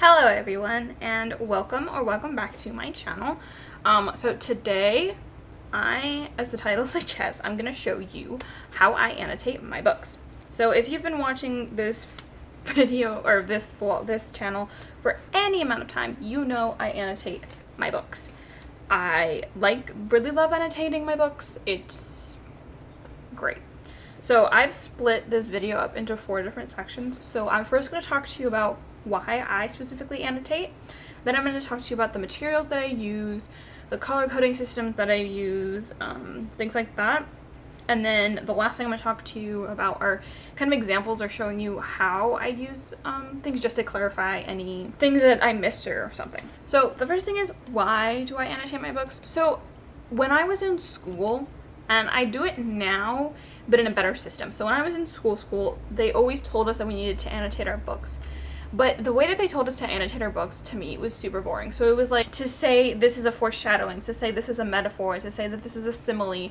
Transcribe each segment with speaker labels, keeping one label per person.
Speaker 1: Hello everyone, and welcome back to my channel. So today as the title suggests, I'm gonna show you how I annotate my books. So if you've been watching this video or this channel for any amount of time, you know I annotate my books. I really love annotating my books. It's great. So I've split this video up into 4 different sections. So I'm first going to talk to you about why I specifically annotate. Then I'm going to talk to you about the materials that I use, the color coding systems that I use, things like that. And then the last thing I'm going to talk to you about are kind of examples or showing you how I use things, just to clarify any things that I missed or something. So the first thing is, why do I annotate my books? So when I was in school, and I do it now, but in a better system. So when I was in school, they always told us that we needed to annotate our books. But the way that they told us to annotate our books, to me, was super boring. So it was like to say this is a foreshadowing, to say this is a metaphor, to say that this is a simile,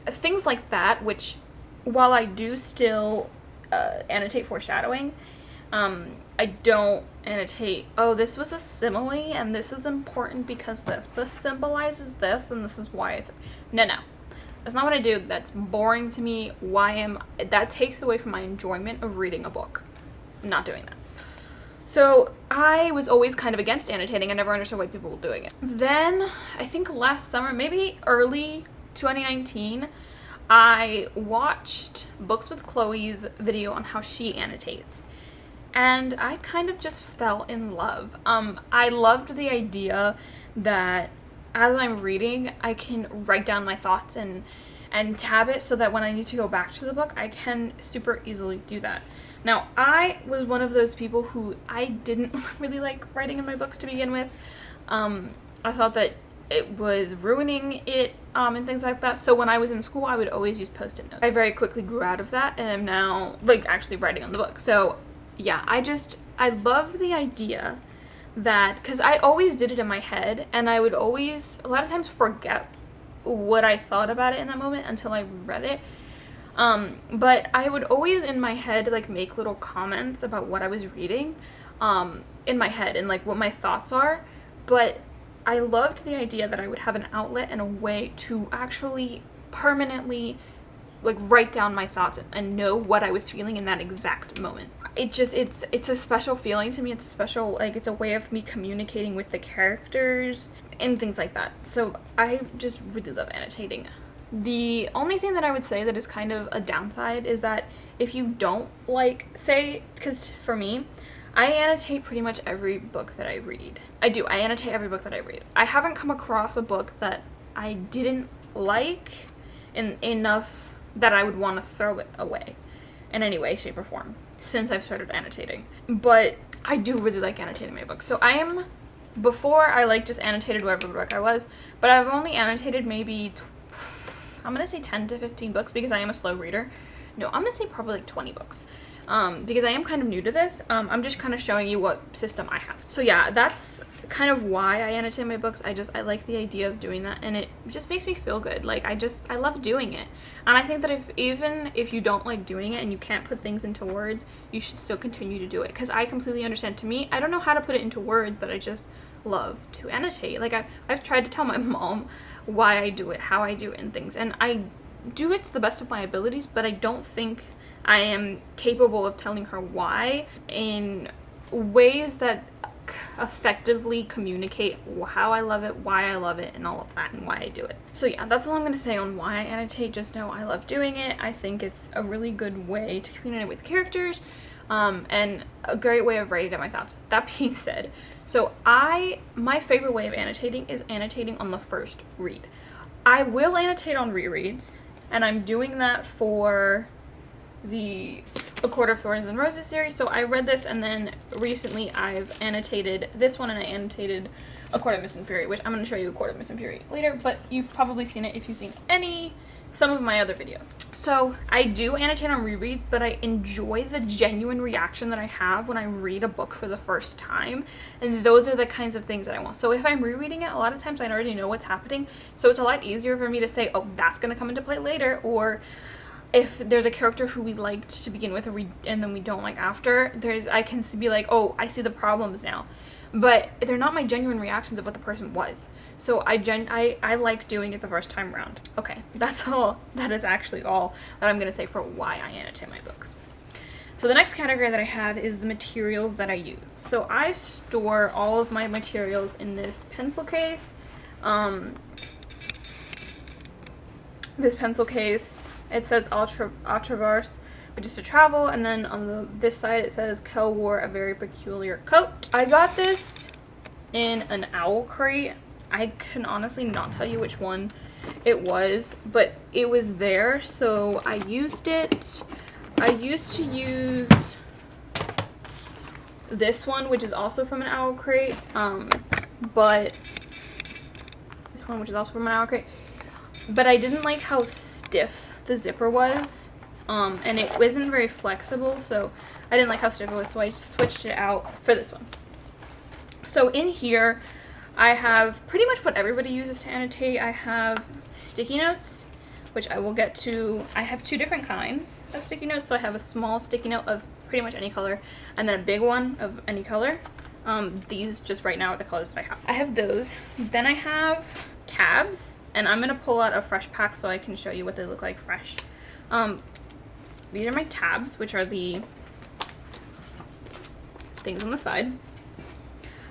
Speaker 1: things like that, which, while I do still annotate foreshadowing, I don't annotate, oh, this was a simile, and this is important because this symbolizes this, and this is why it's... No. That's not what I do. That's boring to me. That takes away from my enjoyment of reading a book. I'm not doing that. So I was always kind of against annotating. I never understood why people were doing it. Then, I think last summer, maybe early 2019, I watched Books with Chloe's video on how she annotates. And I kind of just fell in love. I loved the idea that as I'm reading, I can write down my thoughts and tab it so that when I need to go back to the book, I can super easily do that. Now, I was one of those people who I didn't really like writing in my books to begin with. I thought that it was ruining it and things like that. So when I was in school, I would always use Post-it notes. I very quickly grew out of that and am now actually writing on the book. So yeah, I love the idea that, because I always did it in my head, and I would always, a lot of times, forget what I thought about it in that moment until I read it. But I would always in my head make little comments about what I was reading in my head and what my thoughts are. But I loved the idea that I would have an outlet and a way to actually permanently write down my thoughts and know what I was feeling in that exact moment. It's a special feeling to me. It's a special, it's a way of me communicating with the characters and things like that. So I just really love annotating. The only thing that I would say that is kind of a downside is that if you don't because for me, I annotate pretty much every book that I read. I annotate every book that I read. I haven't come across a book that I didn't like enough that I would want to throw it away in any way, shape, or form since I've started annotating. But I do really like annotating my books. So before I just annotated whatever book I was, but I've only annotated maybe, I'm going to say 10 to 15 books because I am a slow reader. No, I'm going to say probably 20 books. Because I am kind of new to this. I'm just kind of showing you what system I have. So yeah, that's kind of why I annotate my books. I like the idea of doing that, and it just makes me feel good. I love doing it. And I think that even if you don't like doing it and you can't put things into words, you should still continue to do it. Because I completely understand. To me, I don't know how to put it into words, but I just love to annotate. I've tried to tell my mom why I do it, how I do it, and things. And I do it to the best of my abilities, but I don't think I am capable of telling her why in ways that effectively communicate how I love it, why I love it, and all of that, and why I do it. So yeah, that's all I'm going to say on why I annotate. Just know I love doing it. I think it's a really good way to communicate with characters, and a great way of writing down my thoughts. That being said, so my favorite way of annotating is annotating on the first read. I will annotate on rereads, and I'm doing that for the A Court of Thorns and Roses series. So I read this, and then recently I've annotated this one, and I annotated A Court of Mist and Fury, which I'm going to show you A Court of Mist and Fury later, but you've probably seen it if you've seen some of my other videos. So I do annotate on rereads, but I enjoy the genuine reaction that I have when I read a book for the first time, and those are the kinds of things that I want. So if I'm rereading it, a lot of times I already know what's happening, so it's a lot easier for me to say, oh, that's going to come into play later, or if there's a character who we liked to begin with and then we don't like after, I can be like, oh, I see the problems now. But they're not my genuine reactions of what the person was. So I like doing it the first time around. Okay, that's all. That is actually all that I'm going to say for why I annotate my books. So the next category that I have is the materials that I use. So I store all of my materials in this pencil case. This pencil case, it says Autravars, which is to travel, and then on this side it says Kel wore a very peculiar coat. I got this in an owl crate. I can honestly not tell you which one it was, but it was there, so I used it. I used to use this one, which is also from an owl crate, but this one, which is also from an owl crate, but I didn't like how stiff the zipper was. And it wasn't very flexible, so I didn't like how stiff it was, so I switched it out for this one. So in here, I have pretty much what everybody uses to annotate. I have sticky notes, which I will get to. I have two different kinds of sticky notes. So I have a small sticky note of pretty much any color, and then a big one of any color. These just right now are the colors that I have. I have those. Then I have tabs, and I'm gonna pull out a fresh pack so I can show you what they look like fresh. These are my tabs, which are the things on the side.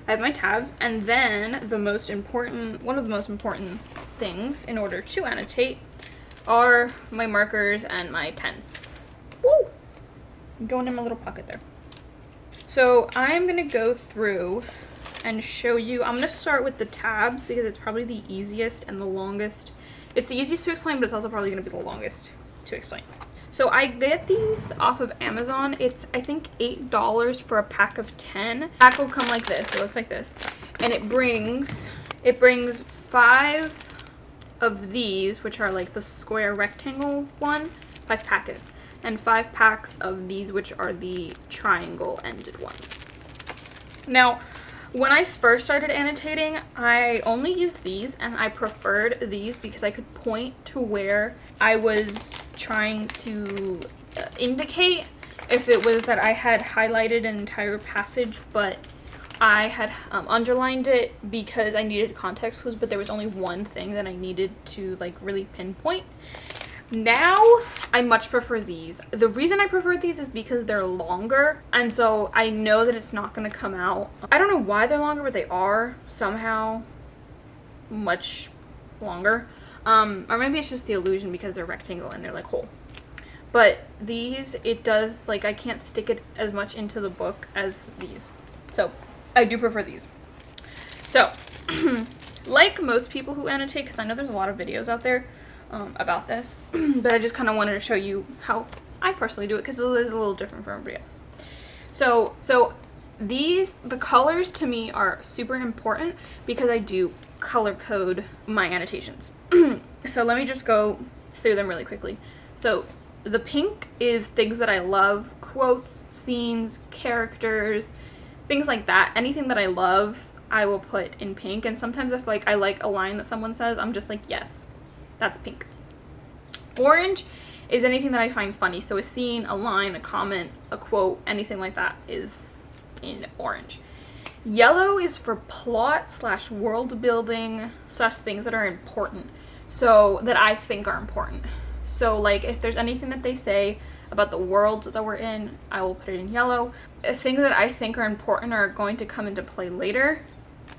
Speaker 1: I have my tabs, and then one of the most important things in order to annotate are my markers and my pens. Woo! I'm going in my little pocket there. So I'm gonna go through and show you. I'm gonna start with the tabs because it's probably the easiest and the longest. It's the easiest to explain, but it's also probably gonna be the longest to explain. So I get these off of Amazon. It's, I think, $8 for a pack of 10. The pack will come like this. It looks like this. And it brings 5 of these, which are like the square rectangle one, 5 packets. And 5 packs of these, which are the triangle ended ones. Now, when I first started annotating, I only used these, and I preferred these because I could point to where I was trying to indicate. If it was that I had highlighted an entire passage, but I had underlined it because I needed context clues, but there was only one thing that I needed to like really pinpoint. Now I much prefer these. The reason I prefer these is because they're longer, and so I know that it's not going to come out. I don't know why they're longer, but they are somehow much longer. Or maybe it's just the illusion because they're rectangle and they're like whole. But these, it does, like, I can't stick it as much into the book as these. So I do prefer these. So like most people who annotate, because I know there's a lot of videos out there about this, but I just kind of wanted to show you how I personally do it because it is a little different from everybody else. So the colors to me are super important because I do color code my annotations. So let me just go through them really quickly. So the pink is things that I love, quotes, scenes, characters, things like that. Anything that I love, I will put in pink. And sometimes if like I like a line that someone says, I'm just like, yes, that's pink. Orange is anything that I find funny. So a scene, a line, a comment, a quote, anything like that is in orange. Yellow is for plot / world building / things that are important. So that I think are important. So like if there's anything that they say about the world that we're in, I will put it in yellow. Things that I think are important are going to come into play later,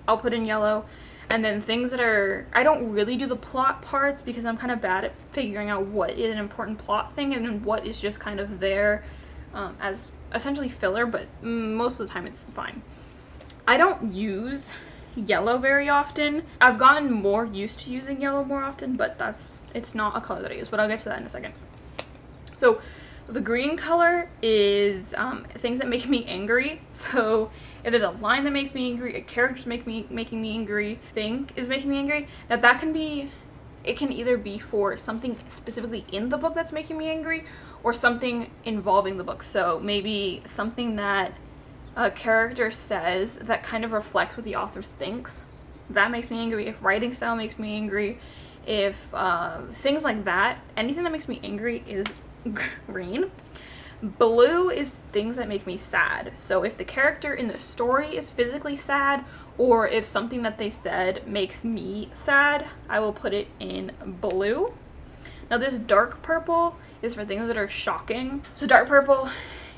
Speaker 1: I'll put in yellow. And then things that are, I don't really do the plot parts because I'm kind of bad at figuring out what is an important plot thing and what is just kind of there as essentially filler, but most of the time it's fine. I don't use yellow very often. I've gotten more used to using yellow more often, but it's not a color that I use, but I'll get to that in a second. So the green color is things that make me angry. So if there's a line that makes me angry, a character's making me angry, thing is making me angry, that can be, it can either be for something specifically in the book that's making me angry or something involving the book. So maybe something that a character says that kind of reflects what the author thinks, that makes me angry. If writing style makes me angry, if things like that, anything that makes me angry is green. Blue is things that make me sad. So if the character in the story is physically sad, or if something that they said makes me sad, I will put it in blue. Now this dark purple is for things that are shocking. So dark purple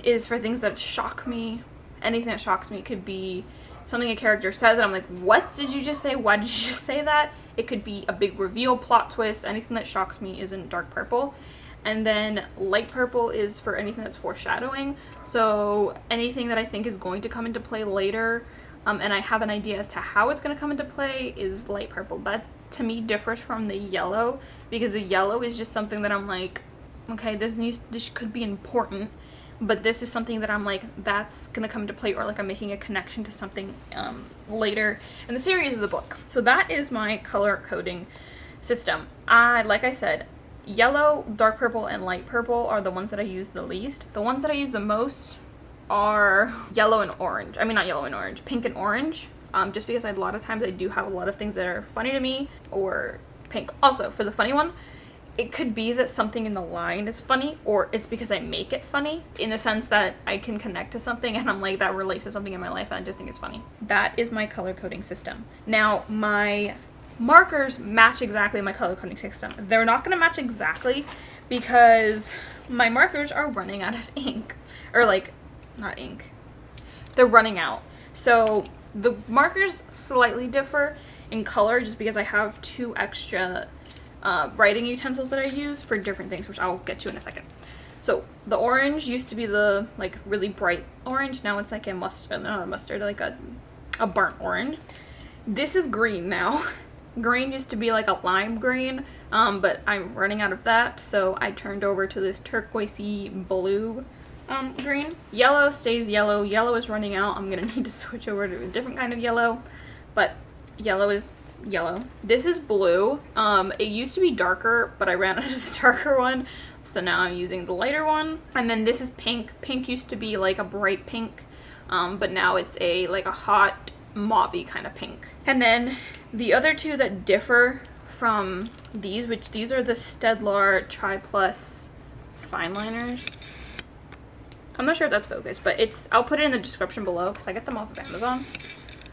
Speaker 1: is for things that shock me. Anything that shocks me. Could be something a character says and I'm like, what did you just say? Why did you just say that? It could be a big reveal, plot twist. Anything that shocks me is in dark purple. And then light purple is for anything that's foreshadowing. So anything that I think is going to come into play later, and I have an idea as to how it's going to come into play, is light purple. That to me differs from the yellow, because the yellow is just something that I'm like, okay, this could be important, but this is something that I'm like, that's going to come into play, or like I'm making a connection to something later in the series of the book. So that is my color coding system. Like I said, yellow, dark purple, and light purple are the ones that I use the least. The ones that I use the most are yellow and orange. I mean, not yellow and orange, pink and orange. Just because a lot of times I do have a lot of things that are funny to me, or pink. Also, for the funny one, it could be that something in the line is funny, or it's because I make it funny, in the sense that I can connect to something and I'm like, that relates to something in my life and I just think it's funny. That is my color coding system. Now, my markers match exactly my color coding system. They're not going to match exactly because my markers are running out of ink. Or like, not ink. They're running out. So the markers slightly differ in color just because I have 2 extra writing utensils that I use for different things, which I'll get to in a second. So the orange used to be the like really bright orange. Now it's like a mustard, not a mustard, like a burnt orange. This is green now. Green used to be like a lime green, but I'm running out of that, so I turned over to this turquoisey blue green. Yellow stays yellow. Yellow is running out. I'm gonna need to switch over to a different kind of yellow, but yellow is yellow. This is blue. It used to be darker, but I ran out of the darker one, so now I'm using the lighter one. And then this is pink. Pink used to be like a bright pink, but now it's like a hot mauve-y kind of pink. And then the other 2 that differ from these, which these are the Staedtler Tri Plus fine liners. I'm not sure if that's focused, but I'll put it in the description below because I get them off of Amazon.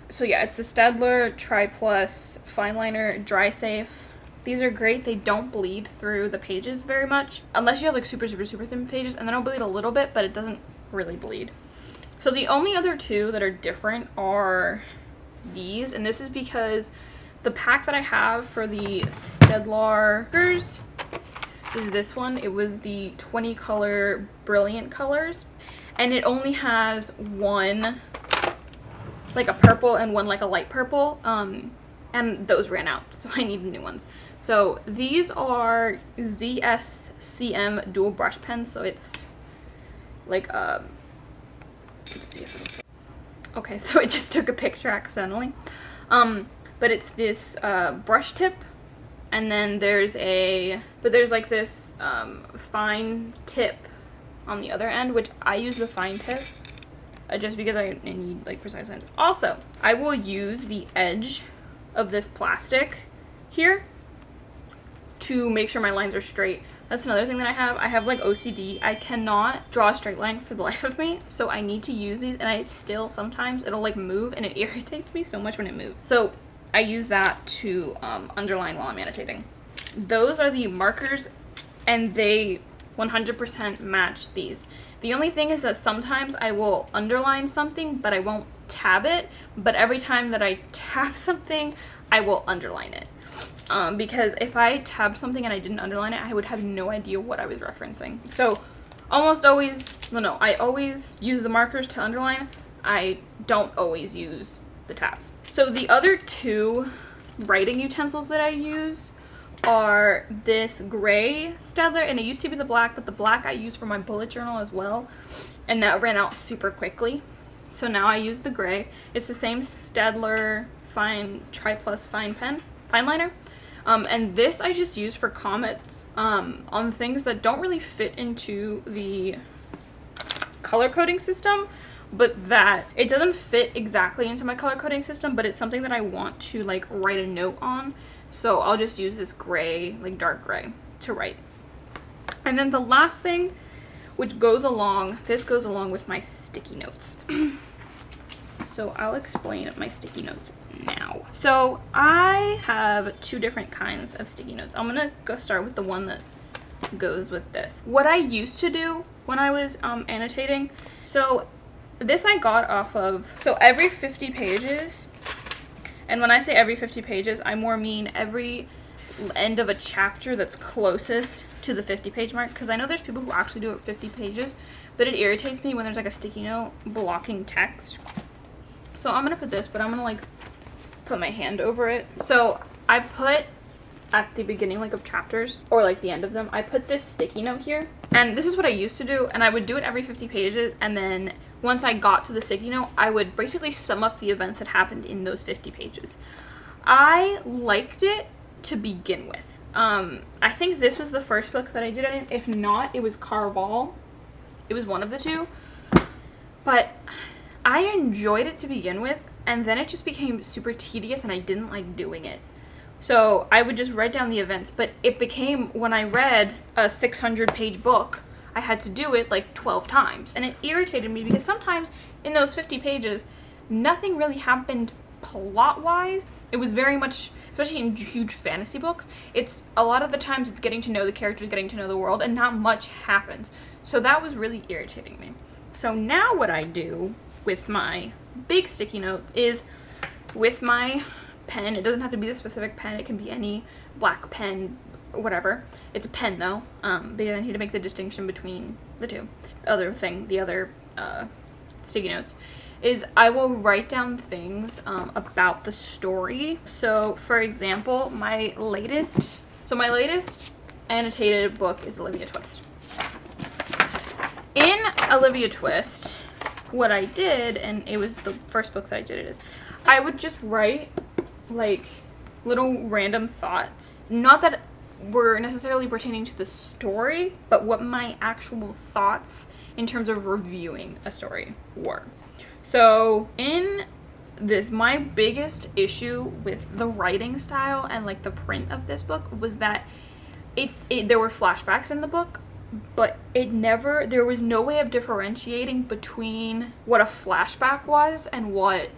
Speaker 1: So yeah, it's the Staedtler Tri Plus fine liner dry safe. These are great. They don't bleed through the pages very much, unless you have like super thin pages, and then it'll bleed a little bit, but it doesn't really bleed. So the only other 2 that are different are these, and this is because the pack that I have for the Staedtler is this one. It was the 20 color brilliant colors, and it only has 1 like a purple and 1 like a light purple, and those ran out, so I need new ones. So these are ZSCM dual brush pens, so it's like let's see if okay, so it just took a picture accidentally. But it's this brush tip, and then there's like this fine tip on the other end, which I use the fine tip just because I need like precise lines. Also, I will use the edge of this plastic here to make sure my lines are straight. That's another thing that I have like OCD. I cannot draw a straight line for the life of me, so I need to use these, and I still sometimes it'll like move, and it irritates me so much when it moves. So I use that to underline while I'm annotating. Those are the markers, and they 100% match these. The only thing is that sometimes I will underline something, but I won't tab it, but every time that I tab something, I will underline it. Because if I tabbed something and I didn't underline it, I would have no idea what I was referencing. So almost always, no, I always use the markers to underline. I don't always use the tabs. So the other 2 writing utensils that I use are this gray Staedtler, and it used to be the black, but the black I use for my bullet journal as well, and that ran out super quickly. So now I use the gray. It's the same Staedtler fine Tri Plus fine liner. And this I just use for comments on things that don't really fit into the color coding system, but that it doesn't fit exactly into my color coding system, but it's something that I want to like write a note on. So I'll just use this gray, like dark gray, to write. And then the last thing, which goes along, this goes along with my sticky notes. So I'll explain my sticky notes now. So I have two different kinds of sticky notes. I'm gonna go start with the one that goes with this. What I used to do when I was annotating, so this I got off of, so every 50 pages, and when I say every 50 pages, I more mean every end of a chapter that's closest to the 50-page mark, because I know there's people who actually do it 50 pages, but it irritates me when there's like a sticky note blocking text. So I'm gonna put this, but I'm gonna like put my hand over it. So I put at the beginning like of chapters, or like the end of them, I put this sticky note here, and this is what I used to do, and I would do it every 50 pages, and then once I got to the sticky note, I would basically sum up the events that happened in those 50 pages. I liked it to begin with. I think this was the first book that I did it in. If not, it was Carval. It was one of the two. But I enjoyed it to begin with, and then it just became super tedious and I didn't like doing it. So I would just write down the events, but it became, when I read a 600-page book, I had to do it like 12 times. And it irritated me because sometimes in those 50 pages, nothing really happened plot-wise. It was very much, especially in huge fantasy books, it's a lot of the times it's getting to know the characters, getting to know the world, and not much happens. So that was really irritating me. So now what I do with my big sticky notes is with my pen. It doesn't have to be the specific pen, it can be any black pen, whatever. It's a pen though, because I need to make the distinction between the two. The other sticky notes is I will write down things about the story. So for example, my latest annotated book is Olivia Twist. In Olivia Twist, what I did, and it was the first book that I did it, is I would just write like little random thoughts, not that were necessarily pertaining to the story, but what my actual thoughts in terms of reviewing a story were. So in this, my biggest issue with the writing style and like the print of this book was that there were flashbacks in the book, but there was no way of differentiating between what a flashback was and what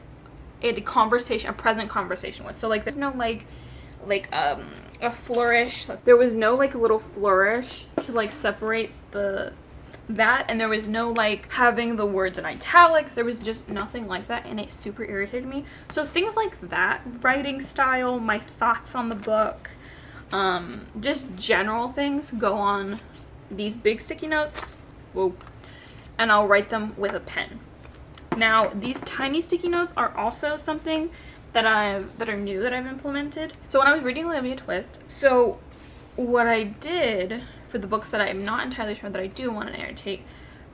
Speaker 1: a present conversation was. So like there's no a flourish. There was no like little flourish to like separate that, and there was no like having the words in italics. There was just nothing like that, and it super irritated me. So things like that, writing style, my thoughts on the book, just general things go on these big sticky notes. Whoa. And I'll write them with a pen. Now these tiny sticky notes are also something that are new that I've implemented. So when I was reading Olivia Twist, so what I did for the books that I'm not entirely sure that I do want to annotate,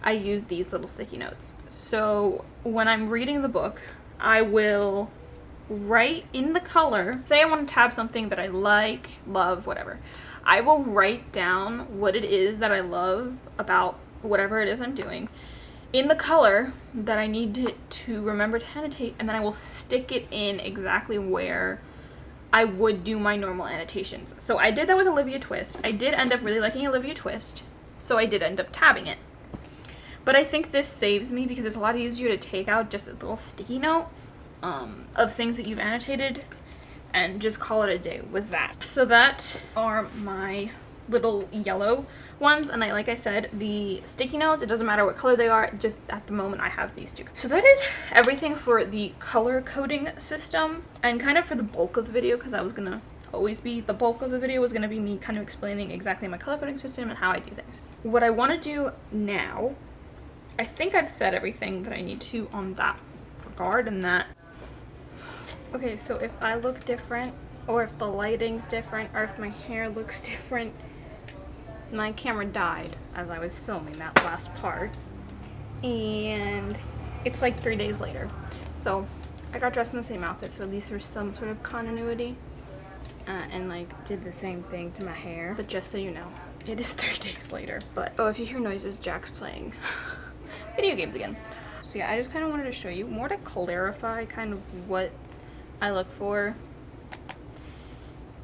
Speaker 1: I use these little sticky notes. So when I'm reading the book, I will write in the color, say I want to tab something that I like, love, whatever. I will write down what it is that I love about whatever it is I'm doing in the color that I need to remember to annotate, and then I will stick it in exactly where I would do my normal annotations. So I did that with Olivia Twist. I did end up really liking Olivia Twist, so I did end up tabbing it. But I think this saves me because it's a lot easier to take out just a little sticky note of things that you've annotated and just call it a day with that. So that are my little yellow ones, and like I said, the sticky notes, it doesn't matter what color they are, just at the moment I have these two. So that is everything for the color coding system, and kind of for the bulk of the video, because that was gonna always be the bulk of the video, was gonna be me kind of explaining exactly my color coding system and how I do things. What I want to do now, I think I've said everything that I need to on that regard, and that okay, so if I look different, or if the lighting's different, or if my hair looks different, my camera died as I was filming that last part, and it's like 3 days later. So I got dressed in the same outfit, so at least there's some sort of continuity, and like did the same thing to my hair. But just so you know, it is 3 days later. But oh, if you hear noises, Jack's playing video games again. So yeah, I just kind of wanted to show you more to clarify kind of what I look for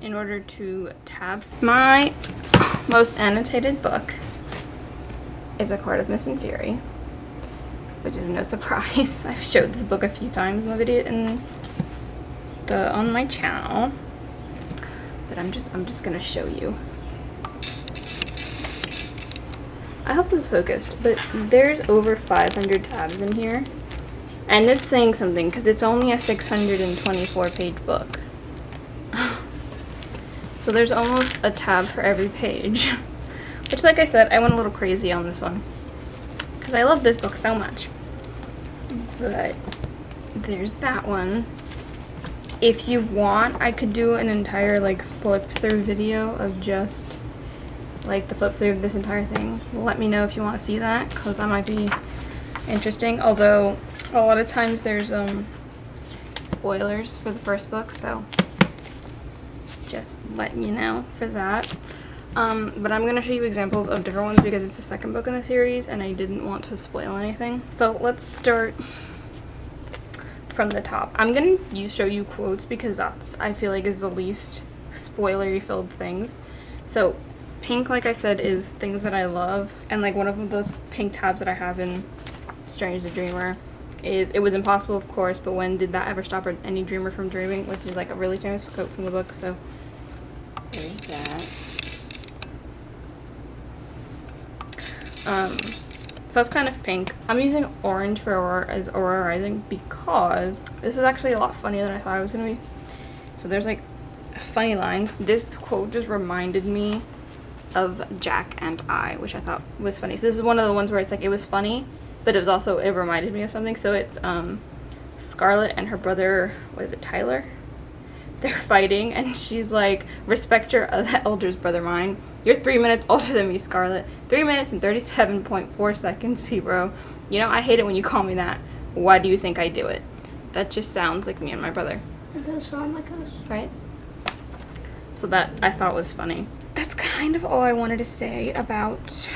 Speaker 1: in order to tab my most annotated book is A Court of Mist and Fury, which is no surprise. I've showed this book a few times in the video on my channel, but I'm just gonna show you. I hope this is focused, but there's over 500 tabs in here, and it's saying something because it's only a 624 page book. So there's almost a tab for every page, which, like I said, I went a little crazy on this one because I love this book so much. But there's that one. If you want, I could do an entire like flip through video of just like the flip through of this entire thing. Let me know if you want to see that, because that might be interesting, although a lot of times there's spoilers for the first book, so just letting you know for that. But I'm going to show you examples of different ones because it's the second book in the series and I didn't want to spoil anything. So let's start from the top. I'm going to show you quotes because that's, I feel like, is the least spoilery filled things. So pink, like I said, is things that I love, and like one of the pink tabs that I have in Strange the Dreamer is, it was impossible, of course, but when did that ever stop any dreamer from dreaming, which is like a really famous quote from the book. So there's that. So it's kind of pink. I'm using orange for Aurora as Aurora Rising because this is actually a lot funnier than I thought it was gonna be. So there's like funny lines. This quote just reminded me of Jack and I, which I thought was funny. So this is one of the ones where it's like, it was funny, but it was also, it reminded me of something. So it's Scarlett and her brother, what is it, Tyler? They're fighting and she's like, respect your elders, brother mine. You're 3 minutes older than me, Scarlett. 3 minutes and 37.4 seconds, P-bro. You know, I hate it when you call me that. Why do you think I do it? That just sounds like me and my brother.
Speaker 2: It does sound like us.
Speaker 1: Right? So that I thought was funny. That's kind of all I wanted to say about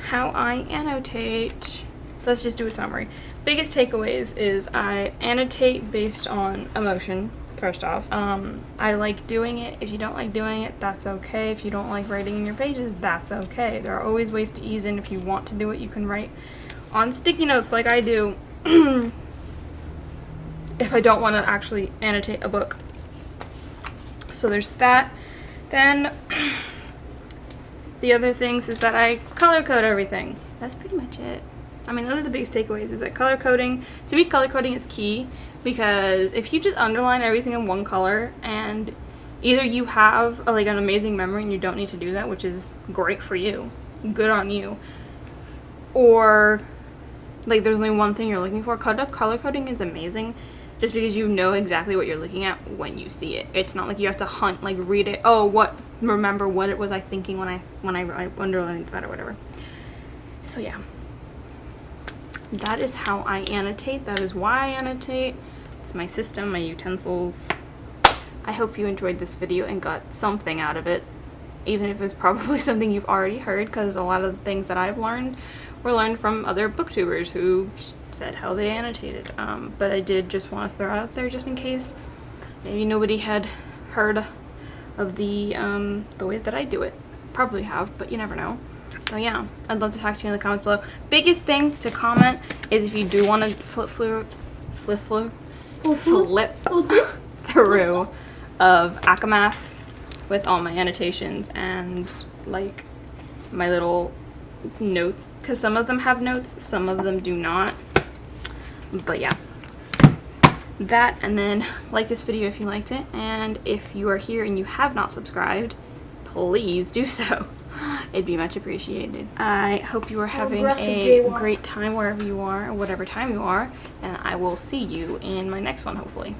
Speaker 1: how I annotate. Let's just do a summary. Biggest takeaways is I annotate based on emotion, first off. I like doing it. If you don't like doing it, that's okay. If you don't like writing in your pages, that's okay. There are always ways to ease in. If you want to do it, you can write on sticky notes like I do. If I don't want to actually annotate a book. So there's that. Then the other things is that I color code everything. That's pretty much it. I mean, those are the biggest takeaways, is that color coding, to me, color coding is key, because if you just underline everything in one color, and either you have like an amazing memory and you don't need to do that, which is great for you, good on you, or like there's only one thing you're looking for. Color coding is amazing just because you know exactly what you're looking at when you see it. It's not like you have to hunt, like read it, remember what it was I thinking when I underlined that or whatever. So yeah. That is how I annotate. That is why I annotate. It's my system, my utensils. I hope you enjoyed this video and got something out of it, even if it's probably something you've already heard, because a lot of the things that I've learned were learned from other booktubers who said how they annotated. But I did just want to throw out there just in case maybe nobody had heard of the way that I do it. Probably have, but you never know. So yeah, I'd love to talk to you in the comments below. Biggest thing to comment is if you do want to flip through of Akamath with all my annotations and like my little notes, because some of them have notes, some of them do not. But yeah, that, and then like this video if you liked it, and if you are here and you have not subscribed, please do so. It'd be much appreciated. I hope you are having a great time wherever you are, or whatever time you are, and I will see you in my next one, hopefully.